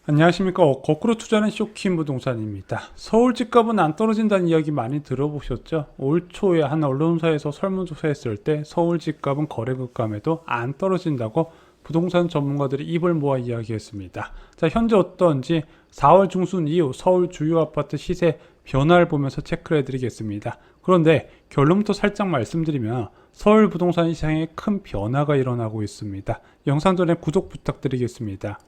안녕하십니까. 거꾸로 투자는 쇼킹 부동산입니다. 서울 집값은 안 떨어진다는 이야기 많이 들어보셨죠? 올 초에 한 언론사에서 설문조사했을 때 서울 집값은 거래급감에도 안 떨어진다고 부동산 전문가들이 입을 모아 이야기했습니다. 자, 현재 어떤지 4월 중순 이후 서울 주요 아파트 시세 변화를 보면서 체크를 해드리겠습니다. 그런데 결론부터 살짝 말씀드리면 서울 부동산 시장에 큰 변화가 일어나고 있습니다. 영상 전에 구독 부탁드리겠습니다.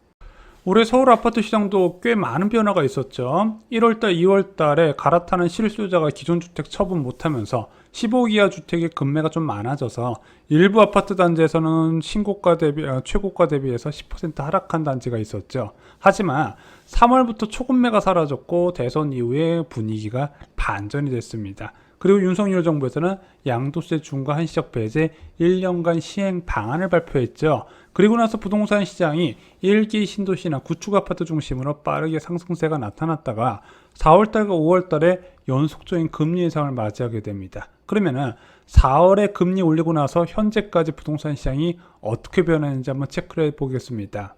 올해 서울 아파트 시장도 꽤 많은 변화가 있었죠. 1월달, 2월달에 갈아타는 실수요자가 기존 주택 처분 못하면서 15억 이하 주택의 급매가 좀 많아져서 일부 아파트 단지에서는 최고가 대비해서 10% 하락한 단지가 있었죠. 하지만 3월부터 초급매가 사라졌고 대선 이후에 분위기가 반전이 됐습니다. 그리고 윤석열 정부에서는 양도세 중과 한시적 배제 1년간 시행 방안을 발표했죠. 그리고 나서 부동산 시장이 1기 신도시나 구축 아파트 중심으로 빠르게 상승세가 나타났다가 4월달과 5월달에 연속적인 금리 인상을 맞이하게 됩니다. 그러면은 4월에 금리 올리고 나서 현재까지 부동산 시장이 어떻게 변했는지 한번 체크를 해보겠습니다.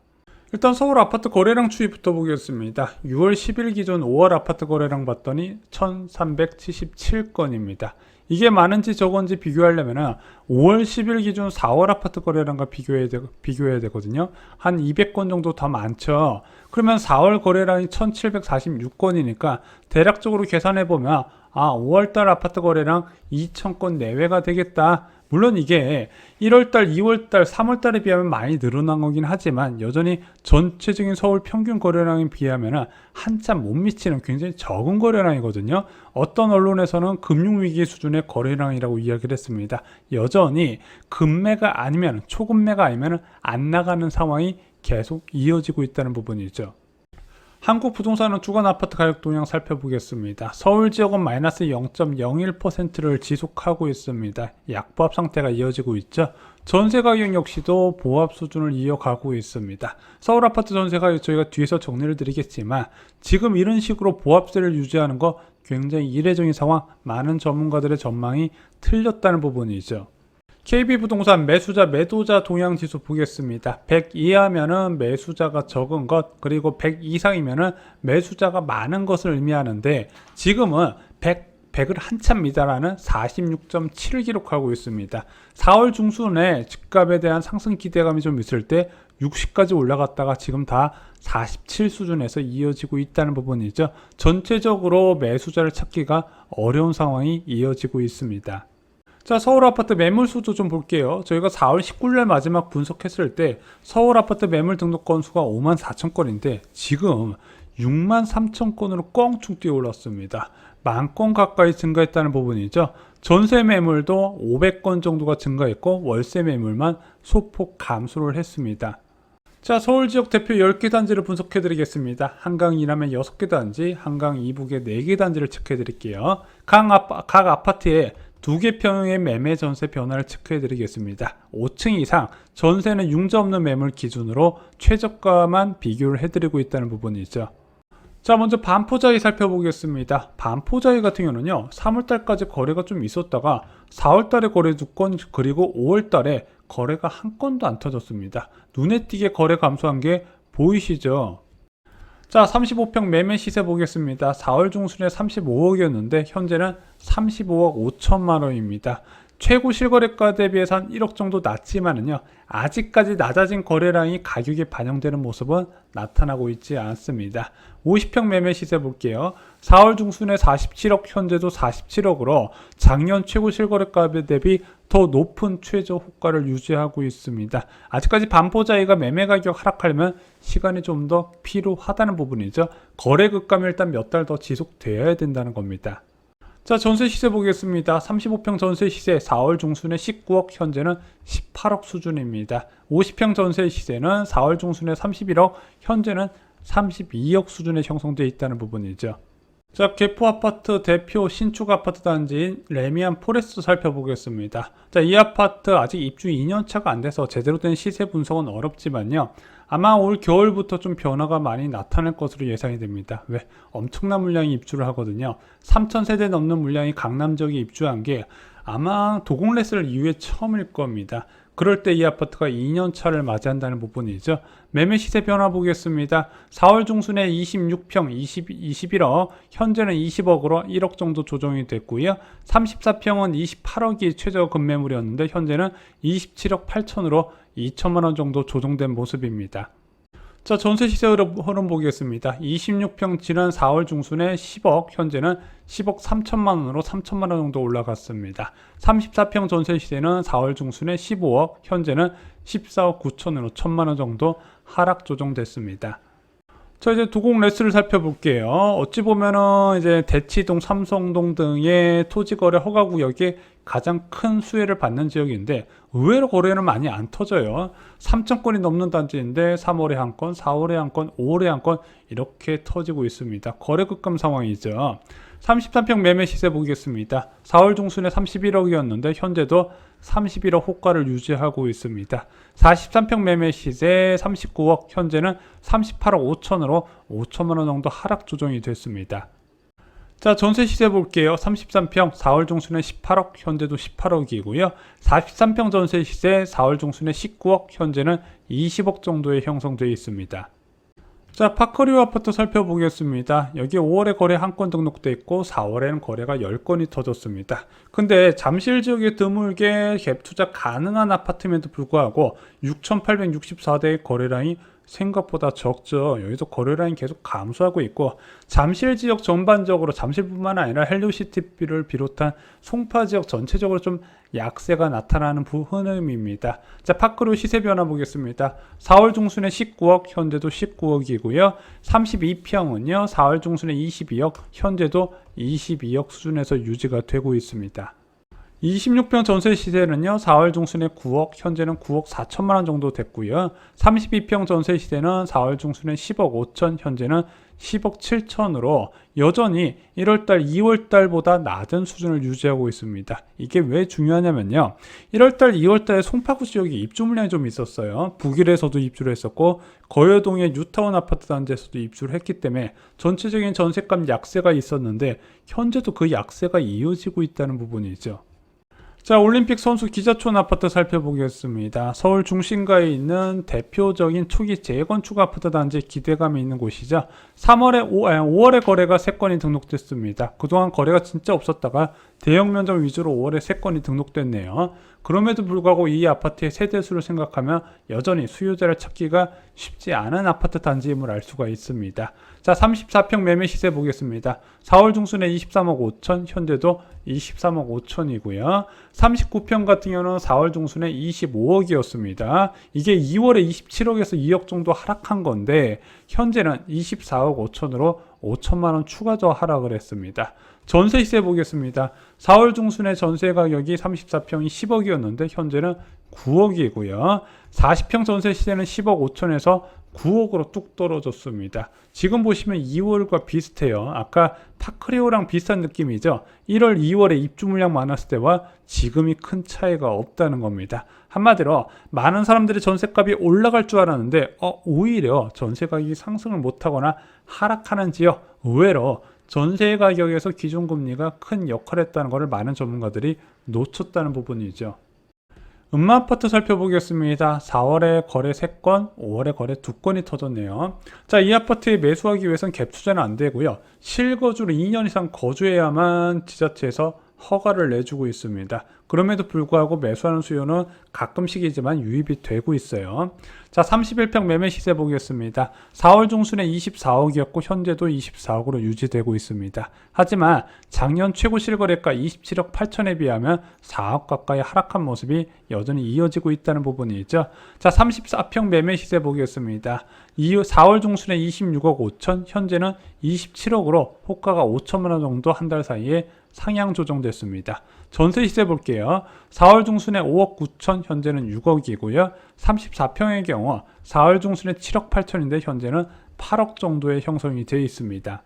일단 서울 아파트 거래량 추이부터 보겠습니다. 6월 10일 기준 5월 아파트 거래량 봤더니 1377건입니다. 이게 많은지 적은지 비교하려면 5월 10일 기준 4월 아파트 거래량과 비교해야 되거든요. 한 200건 정도 더 많죠. 그러면 4월 거래량이 1746건이니까 대략적으로 계산해보면 5월달 아파트 거래량 2000건 내외가 되겠다. 물론 이게 1월달, 2월달, 3월달에 비하면 많이 늘어난 거긴 하지만 여전히 전체적인 서울 평균 거래량에 비하면 한참 못 미치는 굉장히 적은 거래량이거든요. 어떤 언론에서는 금융위기 수준의 거래량이라고 이야기를 했습니다. 여전히 급매가 아니면 초급매가 아니면 안 나가는 상황이 계속 이어지고 있다는 부분이죠. 한국 부동산은 주간 아파트 가격 동향 살펴보겠습니다. 서울 지역은 마이너스 0.01%를 지속하고 있습니다. 약보합 상태가 이어지고 있죠. 전세 가격 역시도 보합 수준을 이어가고 있습니다. 서울 아파트 전세 가격 저희가 뒤에서 정리를 드리겠지만 지금 이런 식으로 보합세를 유지하는 거 굉장히 이례적인 상황, 많은 전문가들의 전망이 틀렸다는 부분이죠. KB부동산 매수자 매도자 동향 지수 보겠습니다. 100 이하면은 매수자가 적은 것, 그리고 100 이상이면은 매수자가 많은 것을 의미하는데 지금은 100을 한참 미달하는 46.7을 기록하고 있습니다. 4월 중순에 집값에 대한 상승 기대감이 좀 있을 때 60까지 올라갔다가 지금 다 47 수준에서 이어지고 있다는 부분이죠. 전체적으로 매수자를 찾기가 어려운 상황이 이어지고 있습니다. 자, 서울 아파트 매물 수도 좀 볼게요. 저희가 4월 19일 마지막 분석했을 때 서울 아파트 매물 등록 건수가 54,000건인데 지금 63,000건으로 껑충 뛰어 올랐습니다. 10,000건 가까이 증가했다는 부분이죠. 전세 매물도 500건 정도가 증가했고 월세 매물만 소폭 감소를 했습니다. 자, 서울 지역 대표 10개 단지를 분석해 드리겠습니다. 한강 이남의 6개 단지, 한강 이북의 4개 단지를 체크해 드릴게요. 각 아파트에 2개 평의 매매 전세 변화를 체크해 드리겠습니다. 5층 이상 전세는 융자 없는 매물 기준으로 최저가만 비교를 해드리고 있다는 부분이죠. 자, 먼저 반포자이 살펴보겠습니다. 반포자이 같은 경우는요 3월달까지 거래가 좀 있었다가 4월달에 거래 2건, 그리고 5월달에 거래가 한 건도 안 터졌습니다. 눈에 띄게 거래 감소한 게 보이시죠? 자, 35평 매매 시세 보겠습니다. 4월 중순에 35억이었는데 현재는 35억 5천만 원입니다. 최고 실거래가 대비해서 한 1억 정도 낮지만은요 아직까지 낮아진 거래량이 가격에 반영되는 모습은 나타나고 있지 않습니다. 50평 매매 시세 볼게요. 4월 중순에 47억, 현재도 47억으로 작년 최고 실거래가 대비 더 높은 최저 호가를 유지하고 있습니다. 아직까지 반포자이가 매매 가격 하락하려면 시간이 좀 더 필요하다는 부분이죠. 거래 급감이 일단 몇 달 더 지속되어야 된다는 겁니다. 자, 전세 시세 보겠습니다. 35평 전세 시세 4월 중순에 19억, 현재는 18억 수준입니다. 50평 전세 시세는 4월 중순에 31억, 현재는 32억 수준에 형성되어 있다는 부분이죠. 자, 개포 아파트 대표 신축 아파트 단지인 레미안 포레스트 살펴보겠습니다. 자, 이 아파트 아직 입주 2년차가 안 돼서 제대로 된 시세 분석은 어렵지만요. 아마 올 겨울부터 좀 변화가 많이 나타날 것으로 예상이 됩니다. 왜? 엄청난 물량이 입주를 하거든요. 3,000세대 넘는 물량이 강남 지역에 입주한 게 아마 도공레슬 이후에 처음일 겁니다. 그럴 때 이 아파트가 2년 차를 맞이한다는 부분이죠. 매매 시세 변화 보겠습니다. 4월 중순에 26평 21억, 현재는 20억으로 1억 정도 조정이 됐고요. 34평은 28억이 최저 급매물이었는데 현재는 27억 8천으로 2천만 원 정도 조정된 모습입니다. 자, 전세 시세 흐름 보겠습니다. 26평 지난 4월 중순에 10억, 현재는 10억 3천만 원으로 3천만 원 정도 올라갔습니다. 34평 전세 시세는 4월 중순에 15억, 현재는 14억 9천으로 1천만 원 정도 하락 조정됐습니다. 자, 이제 도곡 레스를 살펴볼게요. 어찌 보면은 이제 대치동, 삼성동 등의 토지거래 허가구역이 가장 큰 수혜를 받는 지역인데 의외로 거래는 많이 안 터져요. 3,000건이 넘는 단지인데 3월에 한 건, 4월에 한 건, 5월에 한 건 이렇게 터지고 있습니다. 거래 급감 상황이죠. 33평 매매 시세 보겠습니다. 4월 중순에 31억이었는데 현재도 31억 호가를 유지하고 있습니다. 43평 매매 시세 39억, 현재는 38억 5천으로 5천만 원 정도 하락 조정이 됐습니다. 자, 전세 시세 볼게요. 33평 4월 중순에 18억, 현재도 18억이고요. 43평 전세 시세 4월 중순에 19억, 현재는 20억 정도에 형성되어 있습니다. 자, 파크리오 아파트 살펴보겠습니다. 여기 5월에 거래 한 건 등록돼 있고 4월에는 거래가 10건이 터졌습니다. 근데 잠실 지역에 드물게 갭 투자 가능한 아파트임에도 불구하고 6,864대의 거래량이 생각보다 적죠. 여기서 거래량이 계속 감소하고 있고 잠실 지역 전반적으로 잠실뿐만 아니라 헬로시티를 비롯한 송파 지역 전체적으로 좀 약세가 나타나는 흐름입니다. 자, 파크로 시세 변화 보겠습니다. 4월 중순에 19억, 현재도 19억이고요. 32평은요, 4월 중순에 22억, 현재도 22억 수준에서 유지가 되고 있습니다. 26평 전세 시세는요, 4월 중순에 9억, 현재는 9억 4천만 원 정도 됐고요. 32평 전세 시세는 4월 중순에 10억 5천, 현재는 10억 7천으로 여전히 1월달, 2월달보다 낮은 수준을 유지하고 있습니다. 이게 왜 중요하냐면요, 1월달, 2월달에 송파구 지역에 입주 물량이 좀 있었어요. 북일에서도 입주를 했었고 거여동의 뉴타운 아파트 단지에서도 입주를 했기 때문에 전체적인 전세값 약세가 있었는데 현재도 그 약세가 이어지고 있다는 부분이죠. 자, 올림픽 선수 기자촌 아파트 살펴보겠습니다. 서울 중심가에 있는 대표적인 초기 재건축 아파트 단지 기대감이 있는 곳이죠. 5월에 거래가 3건이 등록됐습니다. 그동안 거래가 진짜 없었다가 대형 면적 위주로 5월에 3건이 등록됐네요. 그럼에도 불구하고 이 아파트의 세대수를 생각하면 여전히 수요자를 찾기가 쉽지 않은 아파트 단지임을 알 수가 있습니다. 자, 34평 매매 시세 보겠습니다. 4월 중순에 23억 5천, 현재도 23억 5천이고요. 39평 같은 경우는 4월 중순에 25억이었습니다. 이게 2월에 27억에서 2억 정도 하락한 건데 현재는 24억 5천으로 5천만 원 추가적 하락을 했습니다. 전세 시세 보겠습니다. 4월 중순에 전세 가격이 34평이 10억이었는데 현재는 9억이고요. 40평 전세 시세는 10억 5천에서 9억으로 뚝 떨어졌습니다. 지금 보시면 2월과 비슷해요. 아까 파크리오랑 비슷한 느낌이죠. 1월, 2월에 입주 물량 많았을 때와 지금이 큰 차이가 없다는 겁니다. 한마디로 많은 사람들이 전세값이 올라갈 줄 알았는데 오히려 전세 가격이 상승을 못하거나 하락하는 지역, 의외로 전세 가격에서 기준금리가 큰 역할을 했다는 것을 많은 전문가들이 놓쳤다는 부분이죠. 음마아파트 살펴보겠습니다. 4월에 거래 3건, 5월에 거래 2건이 터졌네요. 자, 이 아파트에 매수하기 위해서는 갭 투자는 안 되고요. 실거주로 2년 이상 거주해야만 지자체에서 허가를 내주고 있습니다. 그럼에도 불구하고 매수하는 수요는 가끔씩이지만 유입이 되고 있어요. 자, 31평 매매 시세 보겠습니다. 4월 중순에 24억이었고 현재도 24억으로 유지되고 있습니다. 하지만 작년 최고 실거래가 27억 8천에 비하면 4억 가까이 하락한 모습이 여전히 이어지고 있다는 부분이죠. 자, 34평 매매 시세 보겠습니다. 4월 중순에 26억 5천, 현재는 27억으로 호가가 5천만 원 정도 한 달 사이에 상향 조정됐습니다. 전세 시세 볼게요. 4월 중순에 5억 9천, 현재는 6억이고요. 34평의 경우 4월 중순에 7억 8천인데 현재는 8억 정도의 형성이 되어 있습니다.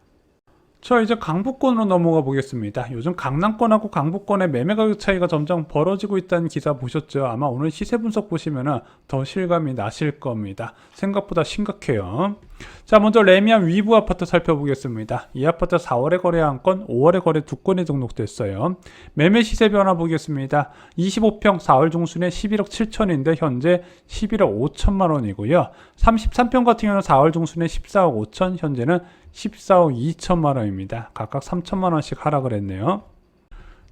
자, 이제 강북권으로 넘어가 보겠습니다. 요즘 강남권하고 강북권의 매매 가격 차이가 점점 벌어지고 있다는 기사 보셨죠? 아마 오늘 시세 분석 보시면 더 실감이 나실 겁니다. 생각보다 심각해요. 자, 먼저 레미안 위브 아파트 살펴보겠습니다. 이 아파트 4월에 거래 1건, 5월에 거래 2건이 등록됐어요. 매매 시세 변화 보겠습니다. 25평 4월 중순에 11억 7천인데 현재 11억 5천만 원이고요. 33평 같은 경우는 4월 중순에 14억 5천, 현재는 14억 2천만 원입니다. 각각 3천만 원씩 하락을 했네요.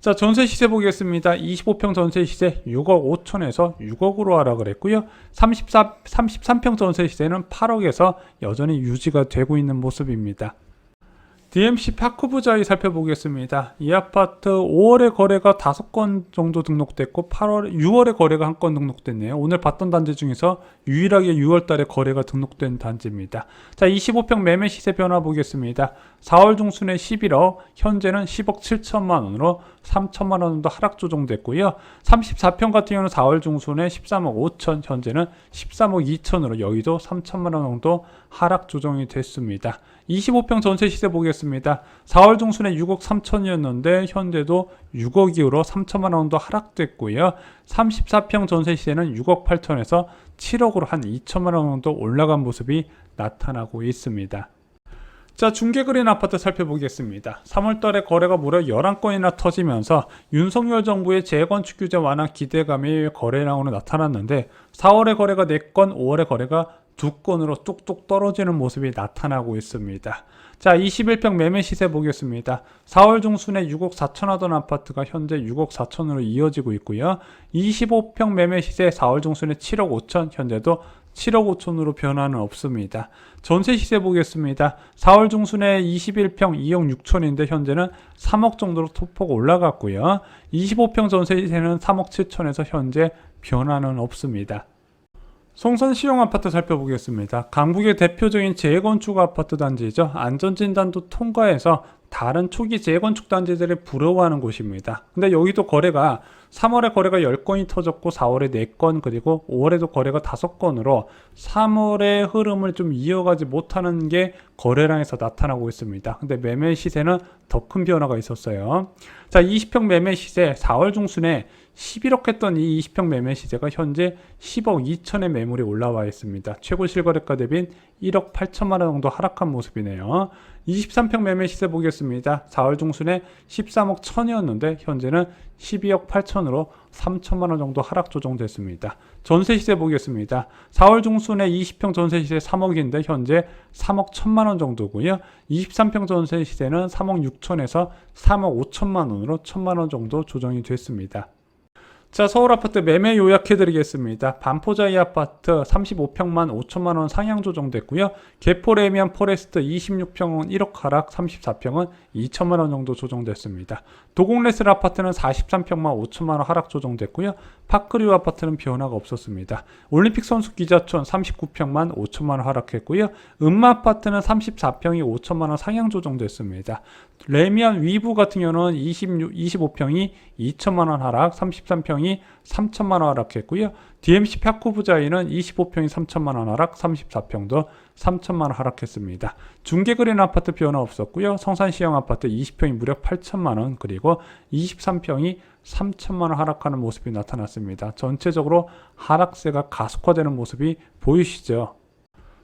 자, 전세 시세 보겠습니다. 25평 전세 시세 6억 5천에서 6억으로 하락을 했고요. 33평 전세 시세는 8억에서 여전히 유지가 되고 있는 모습입니다. DMC 파크부자이 살펴보겠습니다. 이 아파트 5월에 거래가 5건 정도 등록됐고 6월에 거래가 1건 등록됐네요. 오늘 봤던 단지 중에서 유일하게 6월 달에 거래가 등록된 단지입니다. 자, 25평 매매 시세 변화 보겠습니다. 4월 중순에 11억, 현재는 10억 7천만 원으로 3천만 원 정도 하락 조정됐고요. 34평 같은 경우는 4월 중순에 13억 5천, 현재는 13억 2천으로 여기도 3천만 원 정도 하락 조정이 됐습니다. 25평 전세 시세 보겠습니다. 4월 중순에 6억 3천이었는데 현재도 6억 이후로 3천만 원 정도 하락됐고요. 34평 전세 시세는 6억 8천에서 7억으로 한 2천만 원 정도 올라간 모습이 나타나고 있습니다. 자, 중개거래인 아파트 살펴보겠습니다. 3월달에 거래가 무려 11건이나 터지면서 윤석열 정부의 재건축 규제 완화 기대감이 거래량으로 나타났는데 4월에 거래가 4건, 5월에 거래가 2건으로 뚝뚝 떨어지는 모습이 나타나고 있습니다. 자, 21평 매매 시세 보겠습니다. 4월 중순에 6억 4천 하던 아파트가 현재 6억 4천으로 이어지고 있고요. 25평 매매 시세 4월 중순에 7억 5천, 현재도 7억 5천으로 변화는 없습니다. 전세 시세 보겠습니다. 4월 중순에 21평 2억 6천인데 현재는 3억 정도로 소폭 올라갔고요. 25평 전세 시세는 3억 7천에서 현재 변화는 없습니다. 송산 시형 아파트 살펴보겠습니다. 강북의 대표적인 재건축 아파트 단지죠. 안전진단도 통과해서 다른 초기 재건축 단지들을 부러워하는 곳입니다. 근데 여기도 거래가 3월에 거래가 10건이 터졌고 4월에 4건 그리고 5월에도 거래가 5건으로 3월의 흐름을 좀 이어가지 못하는 게 거래량에서 나타나고 있습니다. 근데 매매 시세는 더 큰 변화가 있었어요. 자, 20평 매매 시세 4월 중순에 11억 했던 이 20평 매매 시세가 현재 10억 2천의 매물이 올라와 있습니다. 최고 실거래가 대비인 1억 8천만 원 정도 하락한 모습이네요. 23평 매매 시세 보겠습니다. 4월 중순에 13억 1천이었는데 현재는 12억 8천으로 3천만 원 정도 하락 조정됐습니다. 전세 시세 보겠습니다. 4월 중순에 20평 전세 시세 3억인데 현재 3억 1천만 원 정도고요. 23평 전세 시세는 3억 6천에서 3억 5천만 원으로 1천만 원 정도 조정이 됐습니다. 자, 서울 아파트 매매 요약해드리겠습니다. 반포자이 아파트 35평만 5천만 원 상향 조정됐고요. 개포 레미안 포레스트 26평은 1억 하락, 34평은 2천만 원 정도 조정됐습니다. 도곡레슬 아파트는 43평만 5천만 원 하락 조정됐고요. 파크리오 아파트는 변화가 없었습니다. 올림픽 선수 기자촌 39평만 5천만 원 하락했고요. 음마 아파트는 34평이 5천만 원 상향 조정됐습니다. 레미안 위브 같은 경우는 25평이 2천만 원 하락, 33평이 3천만 원 하락했고요. DMC 파크부자이는 25평이 3천만 원 하락, 34평도 3천만 원 하락했습니다. 중개거래인 아파트 변화 없었고요. 성산시형 아파트 20평이 무려 8천만 원, 그리고 23평이 3천만 원 하락하는 모습이 나타났습니다. 전체적으로 하락세가 가속화되는 모습이 보이시죠?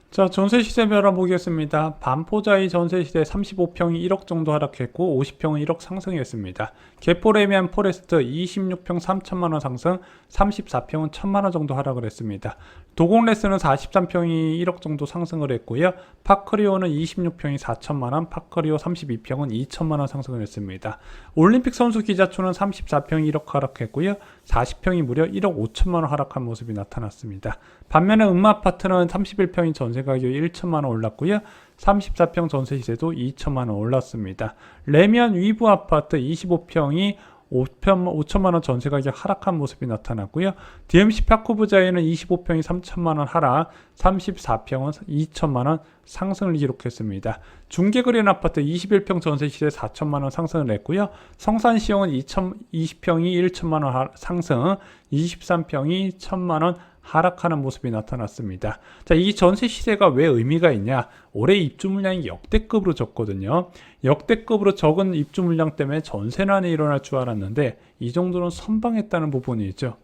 자, 전세 시세 변화 보겠습니다. 반포자이 전세 시세 35평이 1억 정도 하락했고 50평은 1억 상승했습니다. 개포 레미안 포레스트 26평 3천만 원 상승, 34평은 1천만 원 정도 하락을 했습니다. 도곡레스는 43평이 1억 정도 상승을 했고요. 파크리오는 26평이 4천만 원, 파크리오 32평은 2천만 원 상승을 했습니다. 올림픽 선수 기자촌은 34평이 1억 하락했고요. 40평이 무려 1억 5천만 원 하락한 모습이 나타났습니다. 반면에 음마 아파트는 31평이 전세 가격이 1천만 원 올랐고요. 34평 전세 시세도 2천만 원 올랐습니다. 레미안 위브 아파트 25평이 5천만 원 전세 가격 하락한 모습이 나타났고요. DMC 파크부자에는 25평이 3천만 원 하락, 34평은 2천만 원 상승을 기록했습니다. 중개거래인 아파트 21평 전세 시세 4천만 원 상승을 했고요. 성산시형은 20평이 1천만 원 상승, 23평이 1천만 원 하락하는 모습이 나타났습니다. 자, 이 전세 시세가 왜 의미가 있냐? 올해 입주 물량이 역대급으로 적거든요. 역대급으로 적은 입주 물량 때문에 전세난이 일어날 줄 알았는데 이 정도는 선방했다는 부분이 있죠.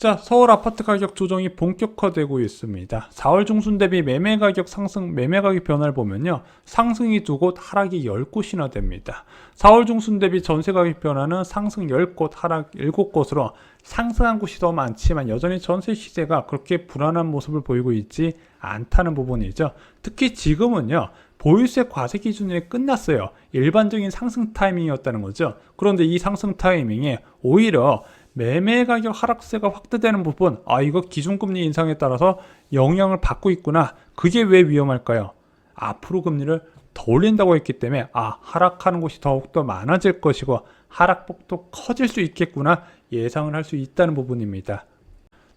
자, 서울 아파트 가격 조정이 본격화되고 있습니다. 4월 중순 대비 매매 가격 상승, 매매 가격 변화를 보면요. 상승이 2곳, 하락이 10곳이나 됩니다. 4월 중순 대비 전세 가격 변화는 상승 10곳, 하락 7곳으로 상승한 곳이 더 많지만 여전히 전세 시세가 그렇게 불안한 모습을 보이고 있지 않다는 부분이죠. 특히 지금은요. 보유세 과세 기준이 끝났어요. 일반적인 상승 타이밍이었다는 거죠. 그런데 이 상승 타이밍에 오히려 매매 가격 하락세가 확대되는 부분, 이거 기준금리 인상에 따라서 영향을 받고 있구나. 그게 왜 위험할까요? 앞으로 금리를 더 올린다고 했기 때문에 하락하는 곳이 더욱더 많아질 것이고 하락폭도 커질 수 있겠구나 예상을 할 수 있다는 부분입니다.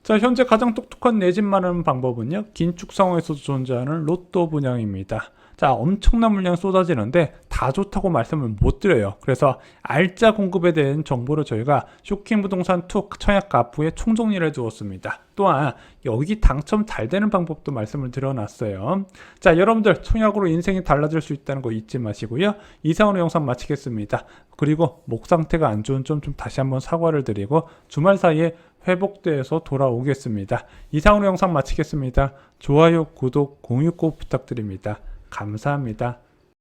자, 현재 가장 똑똑한 내 집 마련 방법은요. 긴축 상황에서도 존재하는 로또 분양입니다. 자, 엄청난 물량이 쏟아지는데 다 좋다고 말씀을 못 드려요. 그래서 알짜 공급에 대한 정보를 저희가 쇼킹부동산2 청약 가프에 총정리를 해두었습니다. 또한 여기 당첨 잘 되는 방법도 말씀을 드려놨어요. 자, 여러분들 청약으로 인생이 달라질 수 있다는 거 잊지 마시고요. 이상으로 영상 마치겠습니다. 그리고 목 상태가 안 좋은 점 좀 다시 한번 사과를 드리고 주말 사이에 회복돼서 돌아오겠습니다. 이상으로 영상 마치겠습니다. 좋아요, 구독, 공유 꼭 부탁드립니다. 감사합니다.